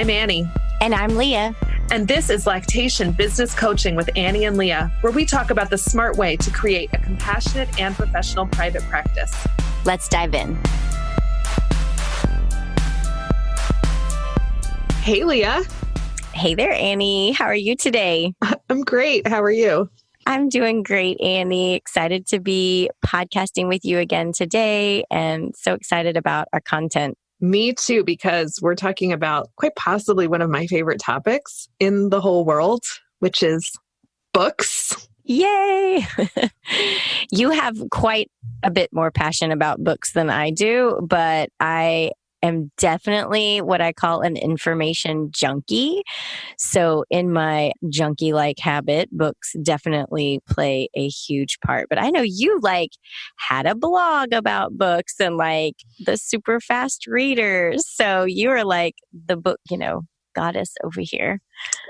I'm Annie. And I'm Leah. And this is Lactation Business Coaching with Annie and Leah, where we talk about the smart way to create a compassionate and professional private practice. Let's dive in. Hey, Leah. Hey there, Annie. How are you today? I'm great. How are you? I'm doing great, Annie. Excited to be podcasting with you again today and so excited about our content. Me too, because we're talking about quite possibly one of my favorite topics in the whole world, which is books. Yay! You have quite a bit more passion about books than I do, but I am definitely what I call an information junkie. So in my junkie-like habit, books definitely play a huge part. But I know you had a blog about books and the super fast readers. So you are the book, goddess over here.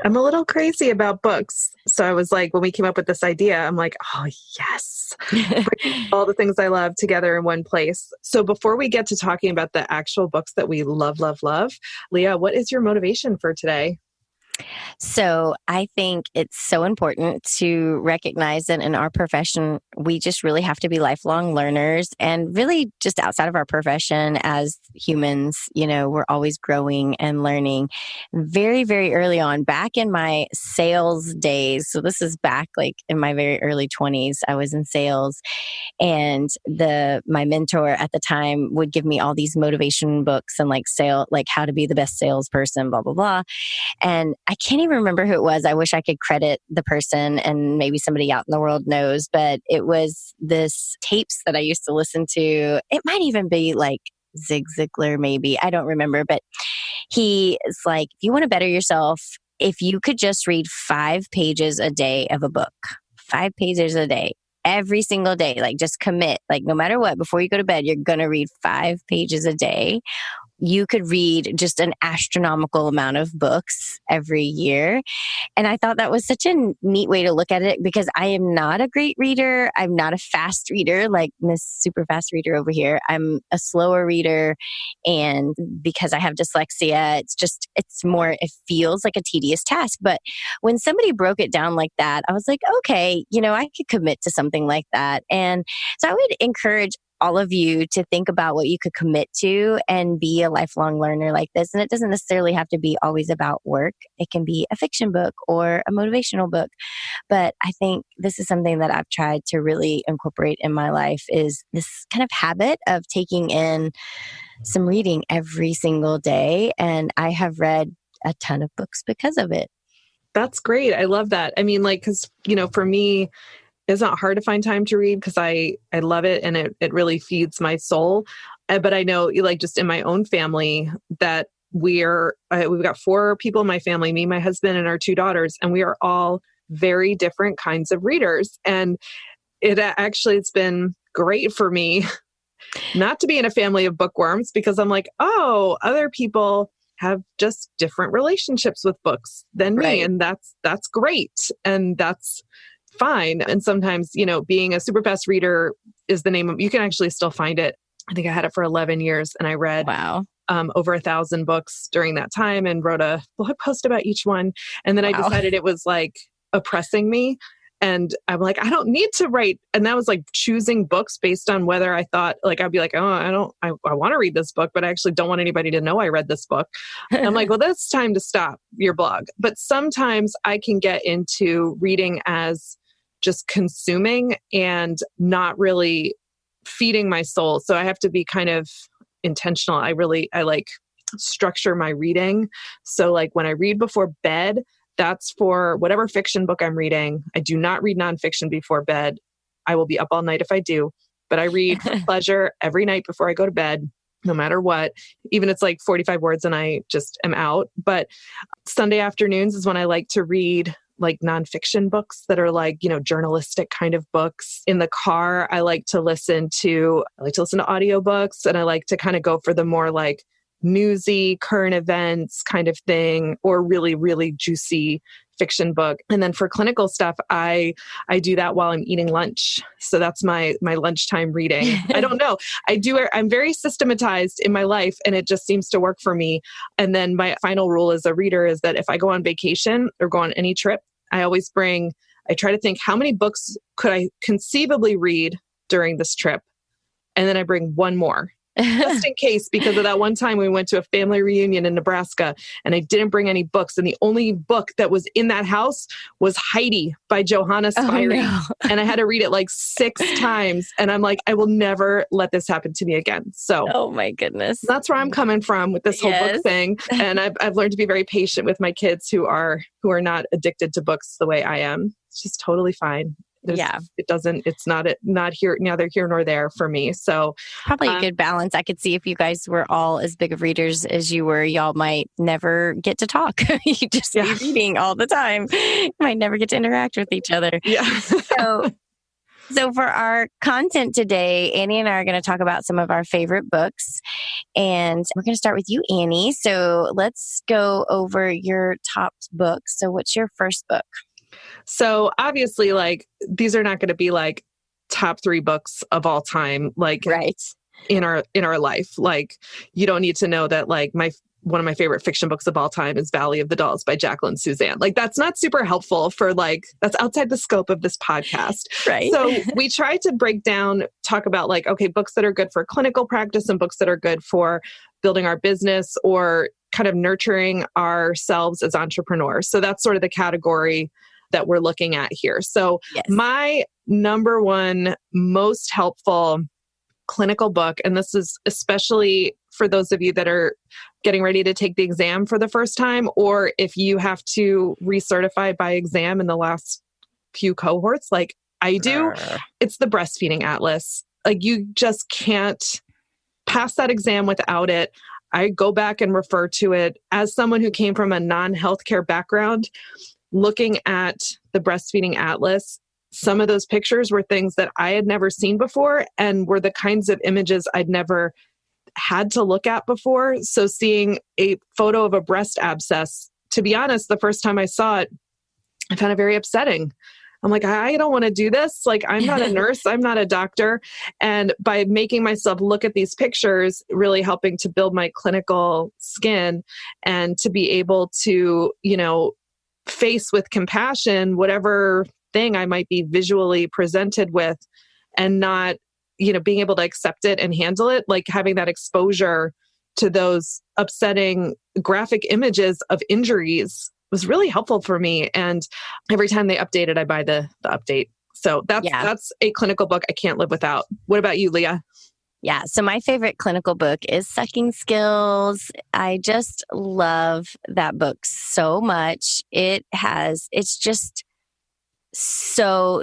I'm a little crazy about books. So I was when we came up with this idea, I'm like, oh, yes. Bring all the things I love together in one place. So before we get to talking about the actual books that we love, Leah, what is your motivation for today? So I think it's so important to recognize that in our profession, we just really have to be lifelong learners, and really just outside of our profession as humans, we're always growing and learning. Very, very early on, back in my sales days. So this is back in my very early 20s, I was in sales, and my mentor at the time would give me all these motivation books and how to be the best salesperson, blah, blah, blah. And I can't even remember who it was. I wish I could credit the person, and maybe somebody out in the world knows, but it was this tapes that I used to listen to. It might even be Zig Ziglar, maybe. I don't remember, but he is if you want to better yourself, if you could just read 5 pages a day of a book, 5 pages a day, every single day, just commit, no matter what, before you go to bed, you're going to read 5 pages a day. You could read just an astronomical amount of books every year. And I thought that was such a neat way to look at it, because I am not a great reader. I'm not a fast reader like this super fast reader over here. I'm a slower reader. And because I have dyslexia, it feels like a tedious task. But when somebody broke it down like that, I was like, okay, I could commit to something like that. And so I would encourage all of you to think about what you could commit to and be a lifelong learner like this. And it doesn't necessarily have to be always about work. It can be a fiction book or a motivational book. But I think this is something that I've tried to really incorporate in my life, is this kind of habit of taking in some reading every single day. And I have read a ton of books because of it. That's great. I love that. I mean, because, for me, it's not hard to find time to read because I love it, and it really feeds my soul. But I know, just in my own family, that we've got 4 people in my family, me, my husband, and our 2 daughters, and we are all very different kinds of readers. And it's been great for me not to be in a family of bookworms, because I'm other people have just different relationships with books than me. Right. And that's great. And that's fine. And sometimes, being a super fast reader is the name of, you can actually still find it. I think I had it for 11 years, and I read over 1,000 books during that time and wrote a blog post about each one. And then I decided it was oppressing me. And I'm I don't need to write. And that was choosing books based on whether I thought I'd be I want to read this book, but I actually don't want anybody to know I read this book. And I'm well, that's time to stop your blog. But sometimes I can get into reading as just consuming and not really feeding my soul. So I have to be kind of intentional. I structure my reading. So when I read before bed, that's for whatever fiction book I'm reading. I do not read nonfiction before bed. I will be up all night if I do, but I read for pleasure every night before I go to bed, no matter what. Even it's 45 words and I just am out. But Sunday afternoons is when I like to read nonfiction books that are journalistic kind of books. In the car, I like to listen to audiobooks, and I like to kind of go for the more newsy current events kind of thing, or really, really juicy fiction book. And then for clinical stuff, I do that while I'm eating lunch. So that's my lunchtime reading. I don't know. I'm very systematized in my life and it just seems to work for me. And then my final rule as a reader is that if I go on vacation or go on any trip, I try to think how many books could I conceivably read during this trip? And then I bring one more. Just in case, because of that one time we went to a family reunion in Nebraska and I didn't bring any books. And the only book that was in that house was Heidi by Johanna Spyri. Oh, no. And I had to read it like 6 times. And I'm like, I will never let this happen to me again. So, oh my goodness. That's where I'm coming from with this whole book thing. And I've learned to be very patient with my kids who are not addicted to books the way I am. It's just totally fine. It's not here, neither here nor there for me. So probably a good balance. I could see if you guys were all as big of readers as you were, y'all might never get to talk. You just be reading all the time. You might never get to interact with each other. Yeah. So for our content today, Annie and I are going to talk about some of our favorite books. And we're going to start with you, Annie. So let's go over your top books. So what's your first book? So obviously, like, these are not going to be like top 3 books of all time, like right. in our life. Like, you don't need to know that like one of my favorite fiction books of all time is Valley of the Dolls by Jacqueline Suzanne. Like, that's not super helpful that's outside the scope of this podcast. Right. So we try to talk about like, okay, books that are good for clinical practice and books that are good for building our business or kind of nurturing ourselves as entrepreneurs. So that's sort of the category that we're looking at here. So my number one most helpful clinical book, and this is especially for those of you that are getting ready to take the exam for the first time, or if you have to recertify by exam in the last few cohorts, like I do, it's the Breastfeeding Atlas. Like, you just can't pass that exam without it. I go back and refer to it as someone who came from a non-healthcare background. Looking at the Breastfeeding Atlas, some of those pictures were things that I had never seen before and were the kinds of images I'd never had to look at before. So seeing a photo of a breast abscess, to be honest, the first time I saw it, I found it very upsetting. I'm like, I don't want to do this. Like, I'm not a nurse. I'm not a doctor. And by making myself look at these pictures, really helping to build my clinical skin and to be able to, face with compassion whatever thing I might be visually presented with, and not, being able to accept it and handle it, like having that exposure to those upsetting graphic images of injuries was really helpful for me. And every time they update it, I buy the update. So that's a clinical book I can't live without. What about you, Leah? Yeah. So my favorite clinical book is Sucking Skills. I just love that book so much. It's just so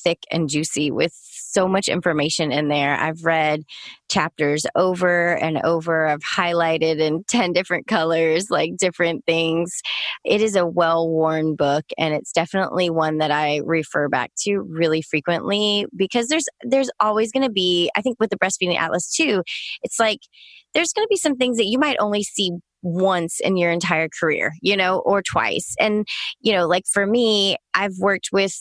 thick and juicy with so much information in there. I've read chapters over and over. I've highlighted in 10 different colors, like different things. It is a well-worn book, and it's definitely one that I refer back to really frequently because there's always going to be, I think with the Breastfeeding Atlas too, it's like there's going to be some things that you might only see once in your entire career, or twice. And, like for me, I've worked with,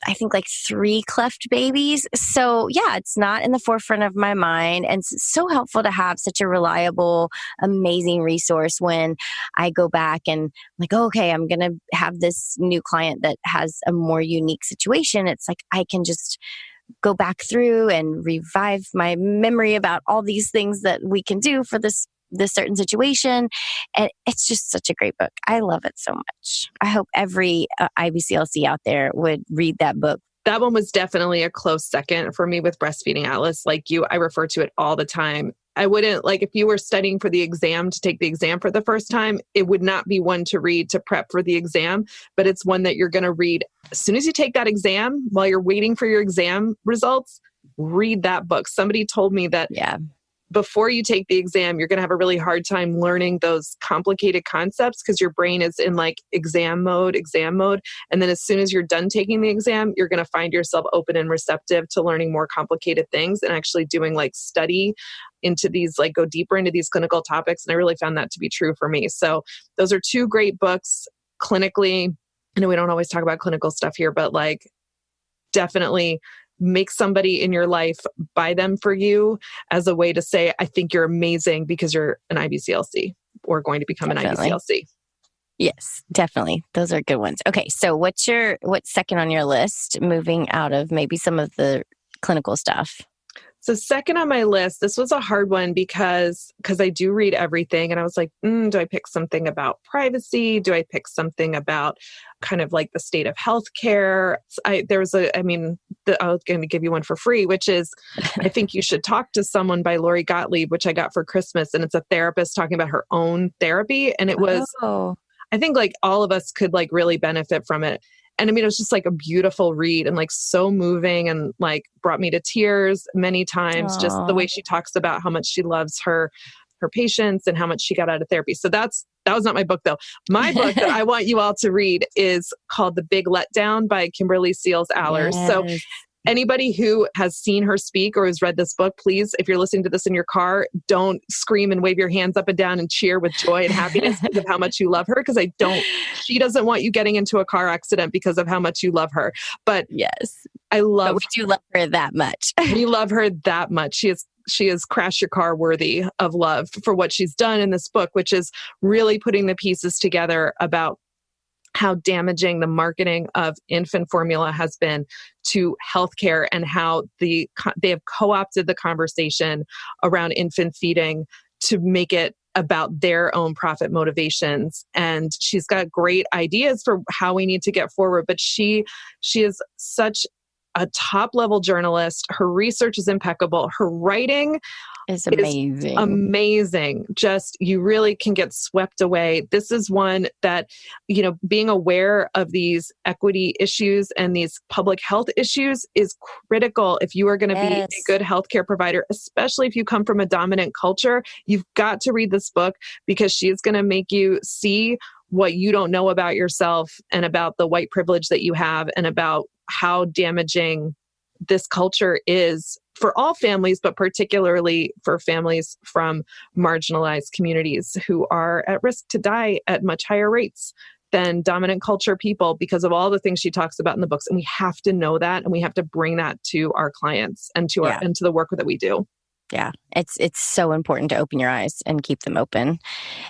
I think like 3 cleft babies. So yeah, it's not in the forefront of my mind. And it's so helpful to have such a reliable, amazing resource when I go back and I'm like, oh, okay, I'm going to have this new client that has a more unique situation. It's like, I can just go back through and revive my memory about all these things that we can do for this certain situation. And it's just such a great book. I love it so much. I hope every IBCLC out there would read that book. That one was definitely a close second for me with Breastfeeding Atlas. Like you, I refer to it all the time. I wouldn't, like, if you were studying for the exam to take the exam for the first time, it would not be one to read to prep for the exam, but it's one that you're going to read as soon as you take that exam. While you're waiting for your exam results, read that book. Somebody told me that before you take the exam, you're going to have a really hard time learning those complicated concepts because your brain is in like exam mode. And then as soon as you're done taking the exam, you're going to find yourself open and receptive to learning more complicated things and actually doing like study into these, like go deeper into these clinical topics. And I really found that to be true for me. So those are 2 great books clinically. I know we don't always talk about clinical stuff here, but like definitely make somebody in your life buy them for you as a way to say, I think you're amazing because you're an IBCLC or going to become Definitely. an IBCLC. Yes, definitely. Those are good ones. Okay. So what's second on your list, moving out of maybe some of the clinical stuff? So second on my list, this was a hard one because I do read everything. And I was like, do I pick something about privacy? Do I pick something about kind of like the state of healthcare? I was going to give you one for free, which is, I think you should talk to someone by Lori Gottlieb, which I got for Christmas. And it's a therapist talking about her own therapy. And it was, I think like all of us could like really benefit from it. And I mean, it was just like a beautiful read and like so moving and like brought me to tears many times. Aww. Just the way she talks about how much she loves her patients and how much she got out of therapy. So that was not my book though. My book that I want you all to read is called The Big Letdown by Kimberly Seals Allers. Yes. So anybody who has seen her speak or has read this book, please, if you're listening to this in your car, don't scream and wave your hands up and down and cheer with joy and happiness because of how much you love her. Because she doesn't want you getting into a car accident because of how much you love her. But yes, we do love her that much. We love her that much. She is crash your car worthy of love for what she's done in this book, which is really putting the pieces together about how damaging the marketing of infant formula has been to healthcare and how they have co-opted the conversation around infant feeding to make it about their own profit motivations. And she's got great ideas for how we need to get forward, but she is such a top-level journalist. Her research is impeccable. Her writing is amazing. Amazing. Just, you really can get swept away. This is one that, being aware of these equity issues and these public health issues is critical if you are going to be a good healthcare provider, especially if you come from a dominant culture. You've got to read this book because she is going to make you see what you don't know about yourself and about the white privilege that you have and about how damaging this culture is for all families, but particularly for families from marginalized communities who are at risk to die at much higher rates than dominant culture people because of all the things she talks about in the books. And we have to know that, and we have to bring that to our clients and to and to the work that we do. Yeah, it's so important to open your eyes and keep them open.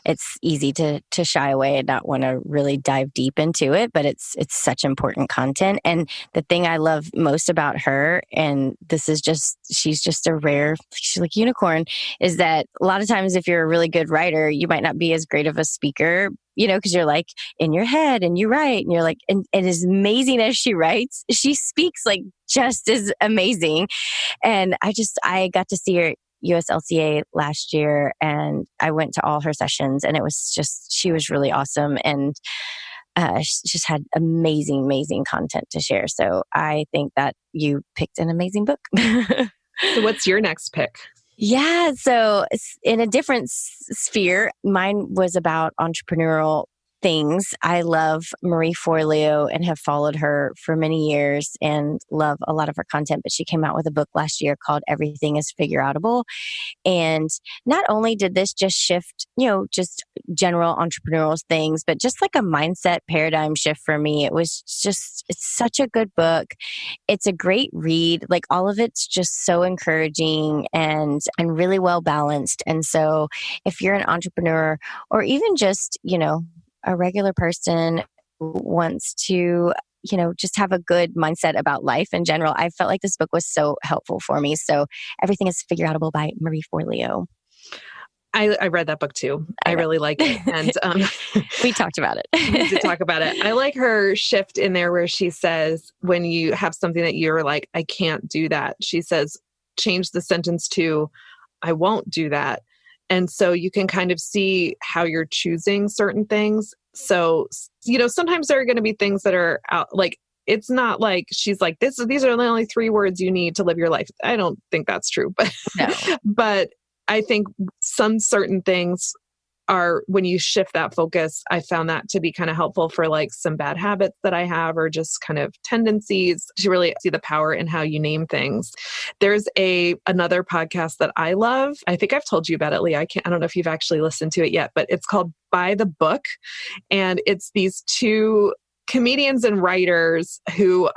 It's easy to shy away and not want to really dive deep into it, but it's such important content. And the thing I love most about her, and she's just a rare, she's like unicorn, is that a lot of times if you're a really good writer, you might not be as great of a speaker, because you're like in your head and you write and you're like, and as amazing as she writes, she speaks like just as amazing. And I got to see her at USLCA last year and I went to all her sessions and it was she was really awesome. And she just had amazing, amazing content to share. So I think that you picked an amazing book. So what's your next pick? Yeah. So in a different sphere, mine was about entrepreneurial things. I love Marie Forleo and have followed her for many years and love a lot of her content, but she came out with a book last year called Everything is Figureoutable. And not only did this just shift, just general entrepreneurial things, but just like a mindset paradigm shift for me. It's such a good book. It's a great read. Like all of it's just so encouraging and really well balanced. And so if you're an entrepreneur or even just, a regular person who wants to, just have a good mindset about life in general, I felt like this book was so helpful for me. So Everything is Figureoutable by Marie Forleo. I read that book too. I really like it. And we talked about it. We need to talk about it. I like her shift in there where she says, when you have something that you're like, I can't do that. She says, change the sentence to, I won't do that. And so you can kind of see how you're choosing certain things. So, sometimes there are going to be things that are out, like, it's not like she's like, these are the only 3 words you need to live your life. I don't think that's true, but, no. But I think some certain things are, when you shift that focus, I found that to be kind of helpful for like some bad habits that I have or just kind of tendencies to really see the power in how you name things. There's another podcast that I love. I think I've told you about it, Leah. I don't know if you've actually listened to it yet, but it's called By the Book. And it's these 2 comedians and writers who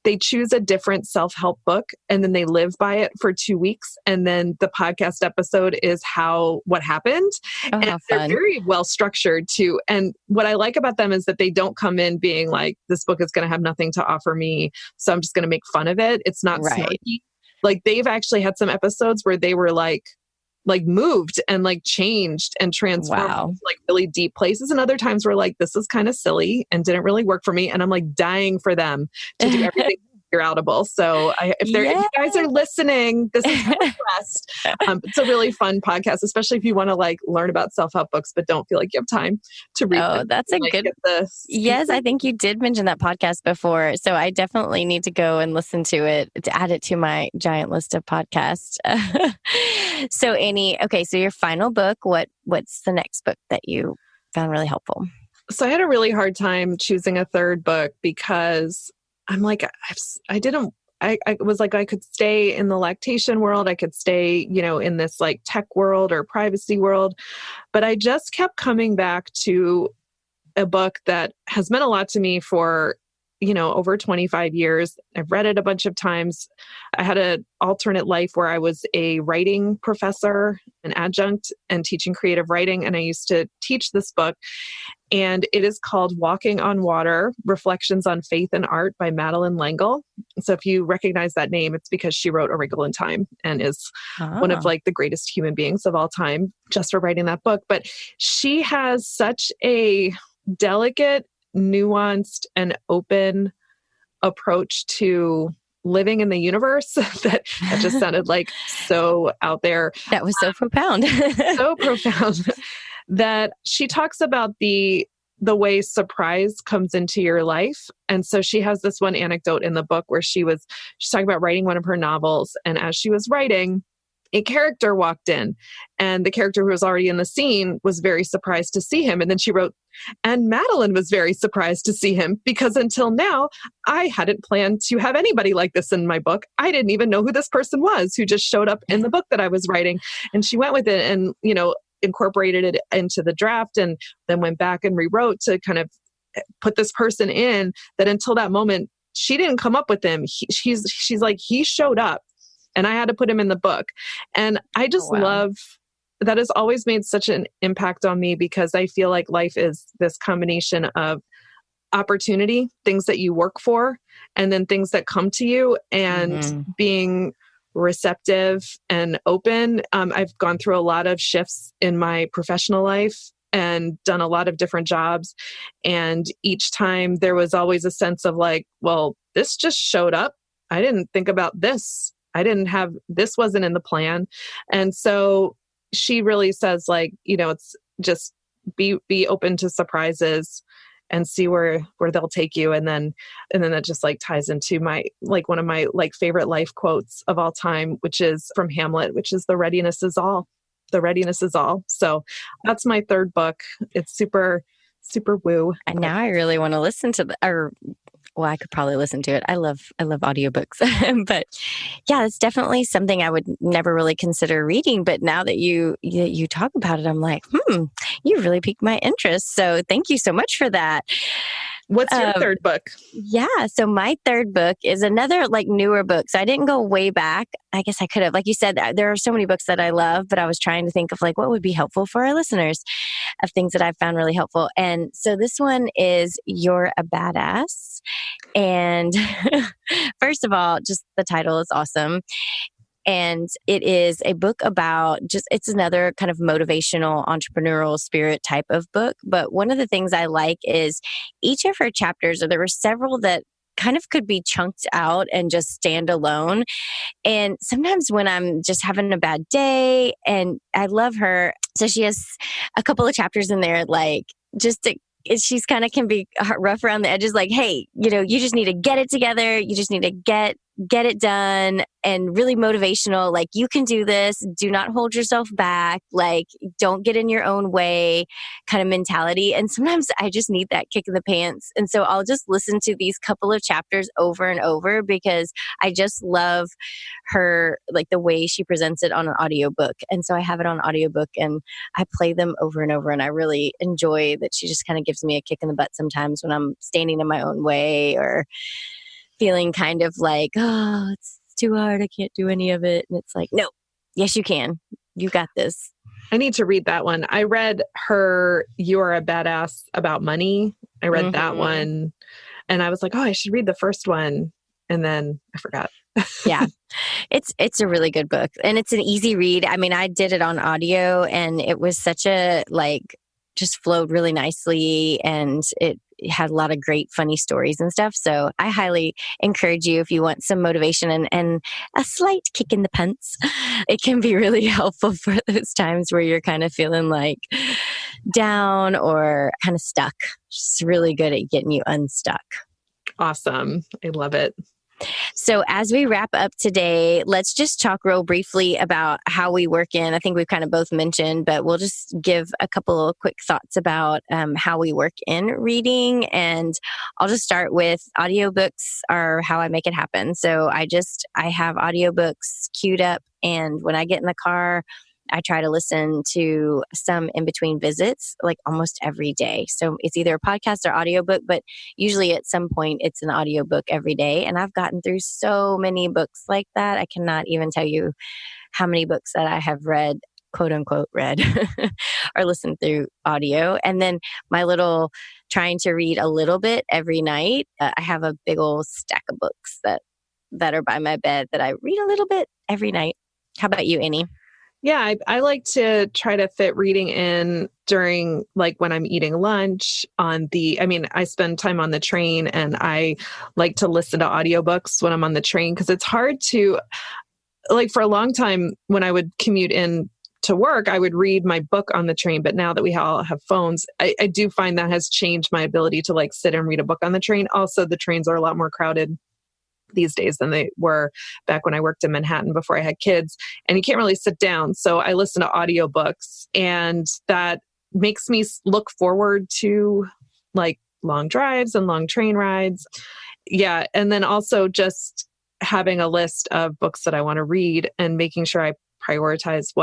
they choose a different self-help book and then they live by it for 2 weeks. And then the podcast episode is what happened. Oh, and they're very well structured too. And what I like about them is that they don't come in being like, this book is going to have nothing to offer me, so I'm just going to make fun of it. It's not snarky. Like they've actually had some episodes where they were like moved and like changed and transformed to like really deep places. And other times we're like, this is kind of silly and didn't really work for me. And I'm like dying for them to do everything figure outable. So if you guys are listening, this is a request. It's a really fun podcast, especially if you want to like learn about self-help books, but don't feel like you have time to read them. That's a good... Yes, I think you did mention that podcast before. So I definitely need to go and listen to it to add it to my giant list of podcasts. So Annie, so your final book, what's the next book that you found really helpful? So I had a really hard time choosing a third book because I'm like, I was like, I could stay in the lactation world. I could stay, in this like tech world or privacy world. But I just kept coming back to a book that has meant a lot to me for, over 25 years. I've read it a bunch of times. I had an alternate life where I was a writing professor, an adjunct, and teaching creative writing. And I used to teach this book. And it is called Walking on Water, Reflections on Faith and Art by Madeleine L'Engle. So if you recognize that name, it's because she wrote A Wrinkle in Time and is one of like the greatest human beings of all time just for writing that book. But she has such a delicate, nuanced, and open approach to living in the universe that just sounded like so out there. That was so profound. So profound. That she talks about the way surprise comes into your life. And so she has this one anecdote in the book where she's talking about writing one of her novels. And as she was writing, a character walked in, and the character who was already in the scene was very surprised to see him. And then she wrote, and Madeleine was very surprised to see him because until now, I hadn't planned to have anybody like this in my book. I didn't even know who this person was who just showed up in the book that I was writing. And she went with it and, incorporated it into the draft and then went back and rewrote to kind of put this person in that until that moment, she didn't come up with him. She's like, he showed up and I had to put him in the book. And I just love that has always made such an impact on me because I feel like life is this combination of opportunity, things that you work for, and then things that come to you and being receptive and open. I've gone through a lot of shifts in my professional life and done a lot of different jobs. And each time there was always a sense of like, well, this just showed up. I didn't think about this. This wasn't in the plan. And so she really says like, it's just be open to surprises and see where they'll take you. And then that just like ties into my, like one of my like favorite life quotes of all time, which is from Hamlet, which is the readiness is all. The readiness is all. So that's my third book. It's super, super woo. And now I really want to listen to I could probably listen to it. I love audiobooks, but yeah, it's definitely something I would never really consider reading. But now that you talk about it, I'm like, you really piqued my interest. So thank you so much for that. What's your third book? Yeah. So my third book is another like newer book. So I didn't go way back. I guess I could have, like you said, there are so many books that I love, but I was trying to think of like what would be helpful for our listeners of things that I found really helpful. And so this one is You're a Badass. And first of all, just the title is awesome. And it is a book about it's another kind of motivational entrepreneurial spirit type of book. But one of the things I like is each of her chapters, or there were several that kind of could be chunked out and just stand alone. And sometimes when I'm just having a bad day, and I love her. So she has a couple of chapters in there, like she's kind of can be rough around the edges, like, hey, you just need to get it together. You just need to get it done. and really motivational. Like, you can do this. Do not hold yourself back. Like, don't get in your own way kind of mentality. And sometimes I just need that kick in the pants. And so I'll just listen to these couple of chapters over and over because I just love her, like the way she presents it on an audiobook. And so I have it on audiobook and I play them over and over. And I really enjoy that she just kind of gives me a kick in the butt sometimes when I'm standing in my own way or feeling kind of like, oh, it's too hard. I can't do any of it. And it's like, no, yes, you can. You got this. I need to read that one. I read her You Are a Badass About Money. I read that one and I was like, oh, I should read the first one. And then I forgot. Yeah. It's a really good book and it's an easy read. I mean, I did it on audio and it was such a just flowed really nicely and it had a lot of great funny stories and stuff. So I highly encourage you if you want some motivation and a slight kick in the pants. It can be really helpful for those times where you're kind of feeling like down or kind of stuck. It's really good at getting you unstuck. Awesome. I love it. So as we wrap up today, let's just talk real briefly about how we work in. I think we've kind of both mentioned, but we'll just give a couple of quick thoughts about how we work in reading. And I'll just start with audiobooks are how I make it happen. So I have audiobooks queued up. And when I get in the car, I try to listen to some in between visits, like almost every day. So it's either a podcast or audiobook, but usually at some point it's an audiobook every day. And I've gotten through so many books like that. I cannot even tell you how many books that I have read, quote unquote, read or listened through audio. And then my little trying to read a little bit every night. I have a big old stack of books that are by my bed that I read a little bit every night. How about you, Annie? Yeah, I like to try to fit reading in during when I'm eating lunch I spend time on the train and I like to listen to audiobooks when I'm on the train because it's hard to, for a long time when I would commute in to work, I would read my book on the train. But now that we all have phones, I do find that has changed my ability to sit and read a book on the train. Also, the trains are a lot more crowded these days than they were back when I worked in Manhattan before I had kids. And you can't really sit down. So I listen to audiobooks and that makes me look forward to long drives and long train rides. Yeah. And then also just having a list of books that I want to read and making sure I prioritize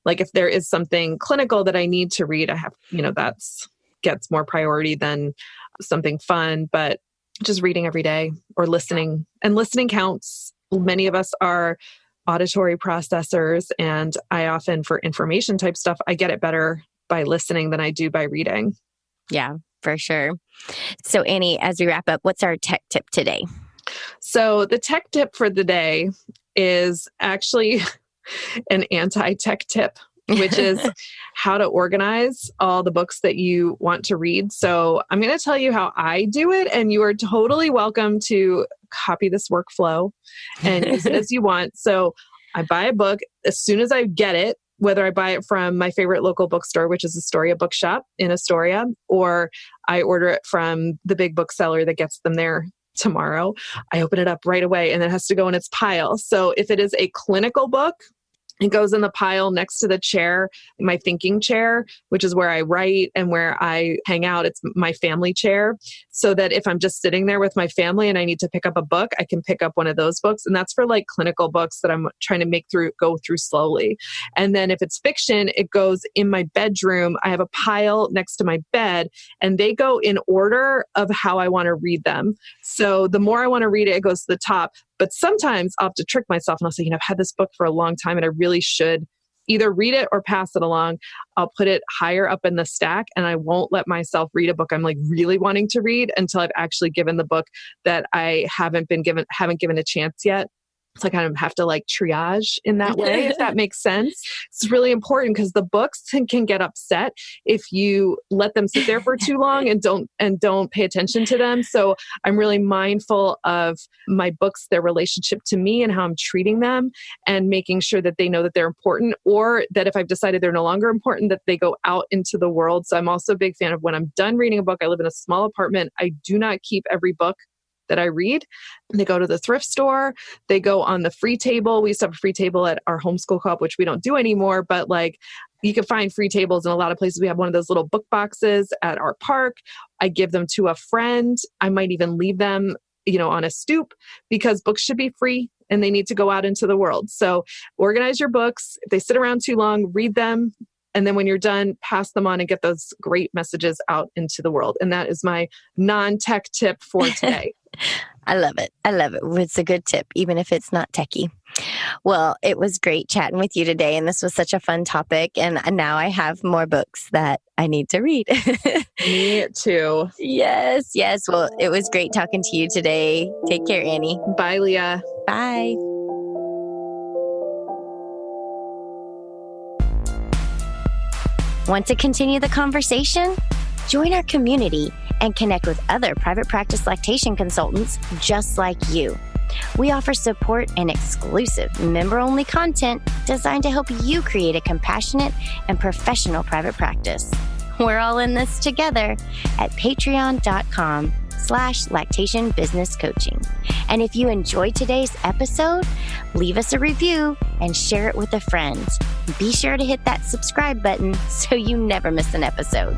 if there is something clinical that I need to read, I have, that's gets more priority than something fun, but just reading every day or listening. And listening counts. Many of us are auditory processors. And I often, for information type stuff, I get it better by listening than I do by reading. Yeah, for sure. So Annie, as we wrap up, what's our tech tip today? So the tech tip for the day is actually an anti-tech tip, which is how to organize all the books that you want to read. So I'm going to tell you how I do it, and you are totally welcome to copy this workflow and use it as you want. So I buy a book as soon as I get it, whether I buy it from my favorite local bookstore, which is Astoria Bookshop in Astoria, or I order it from the big bookseller that gets them there tomorrow. I open it up right away and it has to go in its pile. So if it is a clinical book, it goes in the pile next to the chair, my thinking chair, which is where I write and where I hang out. It's my family chair. So that if I'm just sitting there with my family and I need to pick up a book, I can pick up one of those books. And that's for clinical books that I'm trying to go through slowly. And then if it's fiction, it goes in my bedroom. I have a pile next to my bed and they go in order of how I want to read them. So the more I want to read it, it goes to the top. But sometimes I'll have to trick myself and I'll say, I've had this book for a long time and I really should either read it or pass it along. I'll put it higher up in the stack and I won't let myself read a book I'm really wanting to read until I've actually given the book that I haven't given a chance yet. So I kind of have to triage in that way, if that makes sense. It's really important because the books can get upset if you let them sit there for too long and don't pay attention to them. So I'm really mindful of my books, their relationship to me and how I'm treating them and making sure that they know that they're important, or that if I've decided they're no longer important, that they go out into the world. So I'm also a big fan of when I'm done reading a book, I live in a small apartment. I do not keep every book that I read. They go to the thrift store. They go on the free table. We used to have a free table at our homeschool co-op, which we don't do anymore, but like you can find free tables in a lot of places. We have one of those little book boxes at our park. I give them to a friend. I might even leave them, on a stoop, because books should be free and they need to go out into the world. So organize your books. If they sit around too long, read them. And then when you're done, pass them on and get those great messages out into the world. And that is my non-tech tip for today. I love it. I love it. It's a good tip, even if it's not techie. Well, it was great chatting with you today. And this was such a fun topic. And now I have more books that I need to read. Me too. Yes. Well, it was great talking to you today. Take care, Annie. Bye, Leah. Bye. Want to continue the conversation? Join our community and connect with other private practice lactation consultants just like you. We offer support and exclusive member-only content designed to help you create a compassionate and professional private practice. We're all in this together at patreon.com/lactation business coaching. And if you enjoyed today's episode, leave us a review and share it with a friend. Be sure to hit that subscribe button so you never miss an episode.